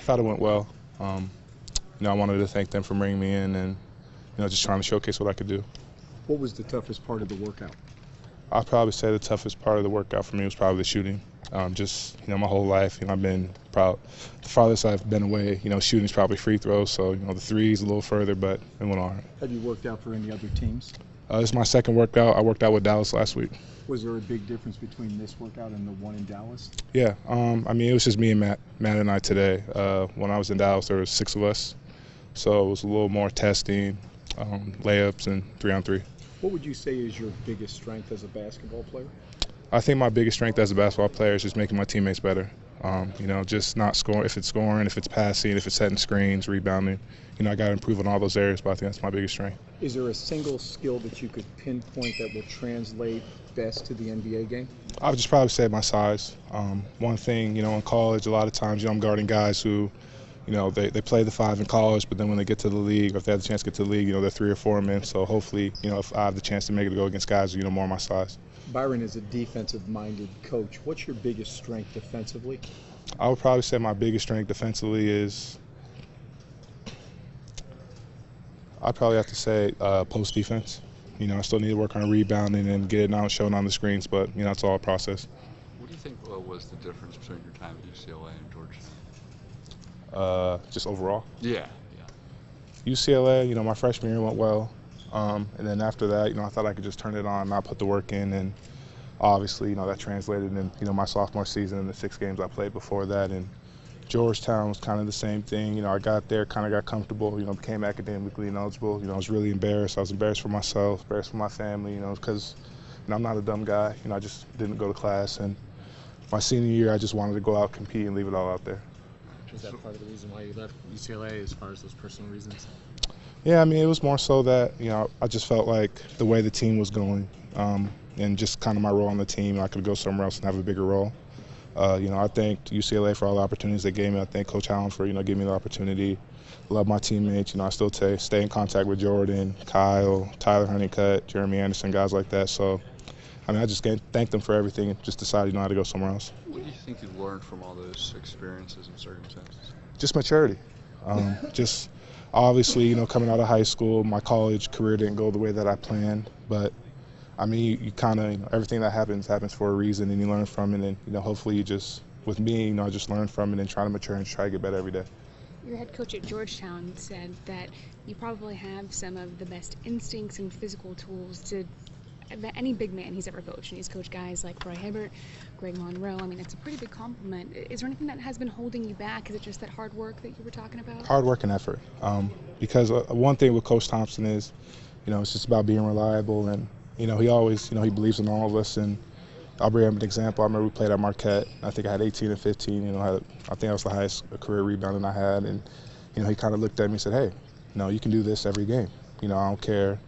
thought it went well. I wanted to thank them for bringing me in and, just trying to showcase what I could do. What was the toughest part of the workout? I'd probably say the toughest part of the workout for me was probably the shooting. My whole life, I've been the farthest I've been away, shooting's probably free throws. So, the three's a little further, but it went all right. Have you worked out for any other teams? This is my second workout. I worked out with Dallas last week. Was there a big difference between this workout and the one in Dallas? Yeah. It was just me and Matt and I today. When I was in Dallas, there was 6 of us. So it was a little more testing, layups, and 3-on-3. What would you say is your biggest strength as a basketball player? I think my biggest strength as a basketball player is just making my teammates better. Just not scoring. If it's scoring, if it's passing, if it's setting screens, rebounding. I got to improve on all those areas, but I think that's my biggest strength. Is there a single skill that you could pinpoint that will translate best to the NBA game? I would just probably say my size. One thing, in college, a lot of times, I'm guarding guys who, they play the 5 in college, but then when they get to the league, or if they have the chance to get to the league, they're 3 or 4 men. So hopefully, if I have the chance to make it to go against guys who, more my size. Byron is a defensive-minded coach. What's your biggest strength defensively? I would probably say my biggest strength defensively is, I'd probably have to say post defense. I still need to work on rebounding and getting out, showing on the screens, but it's all a process. What do you think was the difference between your time at UCLA and Georgetown? Just overall. Yeah. UCLA, my freshman year went well, and then after that, I thought I could just turn it on, not put the work in, and obviously, that translated in, my sophomore season and the 6 games I played before that. And Georgetown was kind of the same thing. I got there, kind of got comfortable, became academically ineligible. I was really embarrassed. I was embarrassed for myself, embarrassed for my family, because I'm not a dumb guy. I just didn't go to class. And my senior year, I just wanted to go out, compete, and leave it all out there. Is that part of the reason why you left UCLA as far as those personal reasons? Yeah, it was more so that, I just felt like the way the team was going and just kind of my role on the team, I could go somewhere else and have a bigger role. I thanked UCLA for all the opportunities they gave me. I thank Coach Allen for, giving me the opportunity. Love my teammates. I still stay in contact with Jordan, Kyle, Tyler Honeycutt, Jeremy Anderson, guys like that. So, I just thank them for everything and just decided, how to go somewhere else. What do you think you learned from all those experiences and circumstances? Just maturity. Just obviously, coming out of high school, my college career didn't go the way that I planned, but you kind of, everything that happens for a reason, and you learn from it, and, hopefully you just, with me, I just learn from it and try to mature and try to get better every day. Your head coach at Georgetown said that you probably have some of the best instincts and physical tools to any big man he's ever coached. And he's coached guys like Roy Hibbert, Greg Monroe. It's a pretty big compliment. Is there anything that has been holding you back? Is it just that hard work that you were talking about? Hard work and effort. Because one thing with Coach Thompson is, it's just about being reliable, and he always, he believes in all of us. And I'll bring up an example. I remember we played at Marquette. I think I had 18 and 15. I think that was the highest career rebounding I had. And, he kind of looked at me and said, hey, you can do this every game. I don't care,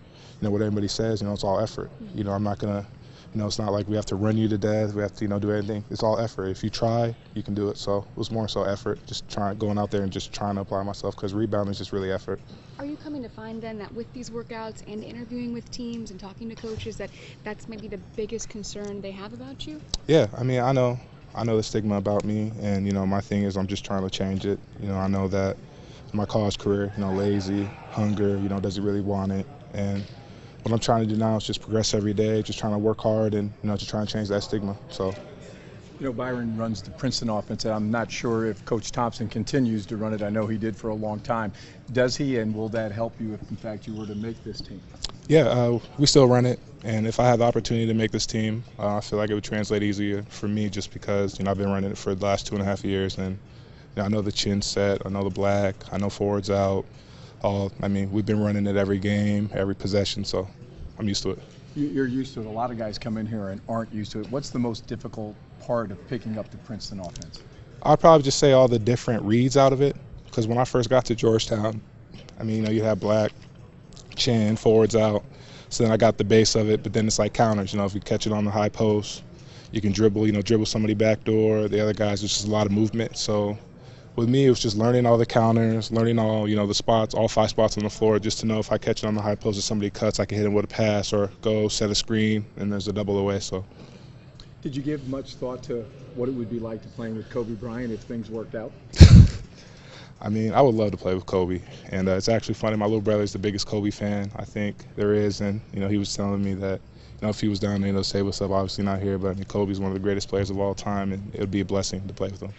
what anybody says. It's all effort. I'm not going to, it's not like we have to run you to death. We have to, do anything. It's all effort. If you try, you can do it. So it was more so effort, just going out there and just trying to apply myself, because rebounding is just really effort. Are you coming to find then that with these workouts and interviewing with teams and talking to coaches that's maybe the biggest concern they have about you? Yeah, I know the stigma about me, and my thing is I'm just trying to change it. I know that in my college career, lazy, hunger, doesn't really want it, and what I'm trying to do now is just progress every day, just trying to work hard and to try and change that stigma. So. Byron runs the Princeton offense, and I'm not sure if Coach Thompson continues to run it. I know he did for a long time. Does he, and will that help you if, in fact, you were to make this team? Yeah, we still run it, and if I had the opportunity to make this team, I feel like it would translate easier for me, just because, I've been running it for the last 2.5 years, and I know the chin set, I know the black, I know forwards out. We've been running it every game, every possession, so I'm used to it. You're used to it. A lot of guys come in here and aren't used to it. What's the most difficult part of picking up the Princeton offense? I'd probably just say all the different reads out of it, because when I first got to Georgetown, you have black, chin, forwards out. So then I got the base of it, but then it's like counters. If you catch it on the high post, you can dribble somebody backdoor. The other guys, it's just a lot of movement. So with me, it was just learning all the counters, learning all, the spots, all 5 spots on the floor, just to know if I catch it on the high post, if somebody cuts, I can hit him with a pass or go set a screen, and there's a double away. So. Did you give much thought to what it would be like to playing with Kobe Bryant if things worked out? I mean, I would love to play with Kobe, and it's actually funny. My little brother is the biggest Kobe fan I think there is, and he was telling me that if he was down there, say what's up. Obviously not here, but I mean, Kobe's one of the greatest players of all time, and it would be a blessing to play with him.